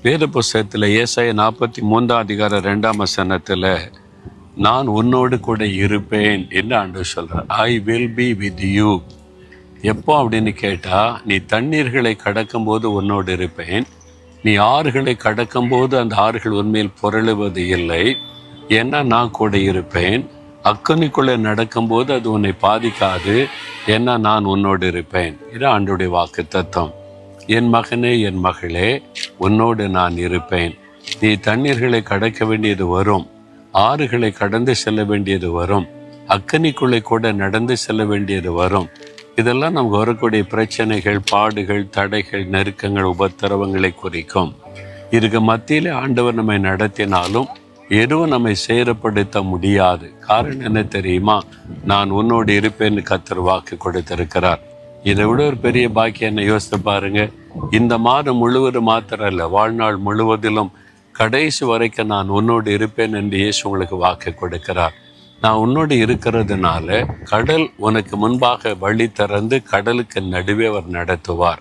வேத புஸ்தகத்தில் ஏசாயா 43:2 நான் உன்னோடு கூட இருப்பேன் என்று ஆண்டவர் சொல்கிறார். I will be with you. எப்போ அப்படின்னு கேட்டால், நீ தண்ணீர்களை கடக்கும்போது உன்னோடு இருப்பேன், நீ ஆறுகளை கடக்கும்போது அந்த ஆறுகள் உண்மையில் புரளுவது இல்லை, ஏன்னா நான் கூட இருப்பேன். அக்கனிக்குள்ளே நடக்கும்போது அது உன்னை பாதிக்காது, ஏன்னா நான் உன்னோடு இருப்பேன். இது ஆண்டவருடைய வாக்கு தத்துவம். என் மகனே, என் மகளே, உன்னோடு நான் இருப்பேன். நீ தண்ணீர்களை கடக்க வேண்டியது வரும், ஆறுகளை கடந்து செல்ல வேண்டியது வரும், அக்கனிக்குள்ளே கூட நடந்து செல்ல வேண்டியது வரும். இதெல்லாம் நமக்கு வரக்கூடிய பிரச்சனைகள், பாடுகள், தடைகள், நெருக்கங்கள், உபத்திரவங்களை குறிக்கும். இதுக்கு மத்தியில் ஆண்டவர் நம்மை நடத்தினாலும் எதுவும் நம்மை சேரப்படுத்த முடியாது. காரணம் என்ன தெரியுமா? நான் உன்னோடு இருப்பேன்னு கர்த்தர் வாக்கு கொடுத்திருக்கிறார். இதை விட ஒரு பெரிய பாக்கியம் என்ன யோசித்து பாருங்க. இந்த மாதம் முழுவதும் மாத்திரம் இல்லை, வாழ்நாள் முழுவதிலும் கடைசி வரைக்கும் நான் உன்னோடு இருப்பேன் என்று இயேசு உங்களுக்கு வாக்கு கொடுக்கிறார். நான் உன்னோடு இருக்கிறதுனால கடல் உனக்கு முன்பாக வழி திறந்து கடலுக்கு நடுவே அவர் நடத்துவார்.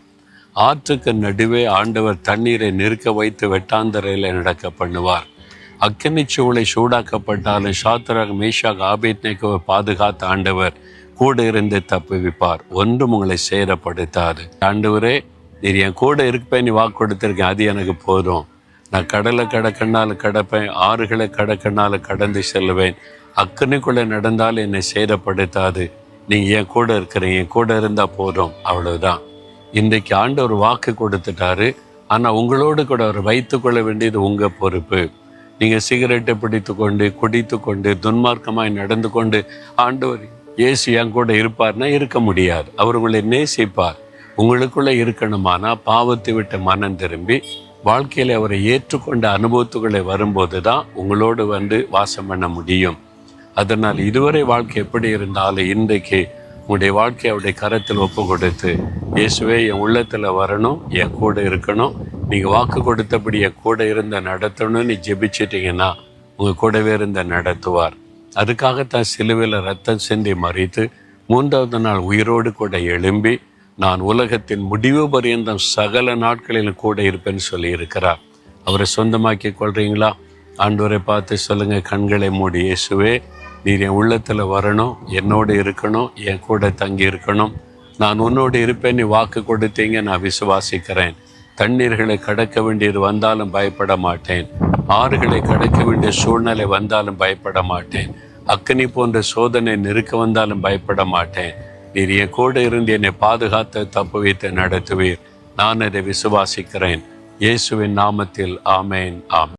ஆற்றுக்கு நடுவே ஆண்டவர் தண்ணீரை நிற்க வைத்து வெட்டாந்தரையில் நடக்க பண்ணுவார். அக்கினிச்சூளை சூடாக்கப்பட்டாலும் சாத்ராக், மேஷாக், ஆபேத்நேகோவை பாதுகாத்த ஆண்டவர் கூட இருந்து தப்புவிப்பார். ஒன்றும் உங்களை சேரப்படுத்தாது. ஆண்டவரே, நீர் என் கூட இருப்பேன், நீ வாக்கு கொடுத்துருக்கேன், அது எனக்கு போதும். நான் கடலை கடக்கனாலும் கடப்பேன், ஆறுகளை கடக்கனாலும் கடந்து செல்லுவேன், அக்கனிக்குள்ளே நடந்தாலும் என்னை சேரப்படுத்தாது. நீங்கள் என் கூட இருக்கிறீங்க, என் கூட இருந்தால் போதும், அவ்வளவுதான். இன்றைக்கு ஆண்டவர் வாக்கு கொடுத்துட்டாரு. ஆனால் உங்களோடு கூட அவர் வைத்துக்கொள்ள வேண்டியது உங்கள் பொறுப்பு. நீங்கள் சிகரெட்டை பிடித்து கொண்டு, குடித்து கொண்டு, துன்மார்க்கமாய் நடந்து கொண்டு ஆண்டவர் இயேசு என் கூட இருப்பார்னா இருக்க முடியாது. அவர் உங்களை நேசிப்பார். உங்களுக்குள்ளே இருக்கணுமானா பாவத்தை விட்டு மனம் திரும்பி வாழ்க்கையில் அவரை ஏற்றுக்கொண்ட அனுபவத்துக்குள்ளே வரும்போது தான் உங்களோடு வந்து வாசம் பண்ண முடியும். அதனால் இதுவரை வாழ்க்கை எப்படி இருந்தாலும் இன்றைக்கு உங்களுடைய வாழ்க்கை அவருடைய கரத்தில் ஒப்பு கொடுத்து, இயேசுவே என் உள்ளத்தில் வரணும், என் கூட இருக்கணும், நீங்கள் வாக்கு கொடுத்தபடி என் கூட இருந்த நடத்தணும்னு ஜெபிச்சிட்டிங்கன்னா உங்கள் கூடவே இருந்த நடத்துவார். அதுக்காகத்தான் சிலுவையில் ரத்தம் சிந்தி மறித்து 3வது நாள் உயிரோடு கூட எழும்பி நான் உலகத்தின் முடிவு பரியந்தம் சகல நாட்களிலும் கூட இருப்பேன்னு சொல்லி இருக்கிறார். அவரை சொந்தமாக்கி கொள்றீங்களா? ஆண்டவரை பார்த்து சொல்லுங்க, கண்களை மூடி, இயேசுவே நீர் என் உள்ளத்தில் வரணும், என்னோடு இருக்கணும், என் கூட தங்கி இருக்கணும், நான் உன்னோடு இருப்பேன், நீ வாக்கு கொடுத்தீங்க, நான் விசுவாசிக்கிறேன். தண்ணீர்களை கடக்க வேண்டியது வந்தாலும் பயப்பட மாட்டேன், ஆறுகளை கடக்க வேண்டிய சூழ்நிலை வந்தாலும் பயப்பட மாட்டேன், அக்கினி போன்ற சோதனை நெருக்க வந்தாலும் பயப்பட மாட்டேன். நீர் என் கூட இருந்து என்னை பாதுகாத்து தப்பு வைத்து நடத்துவீர். நான் அதை விசுவாசிக்கிறேன். இயேசுவின் நாமத்தில் ஆமேன், ஆமேன்.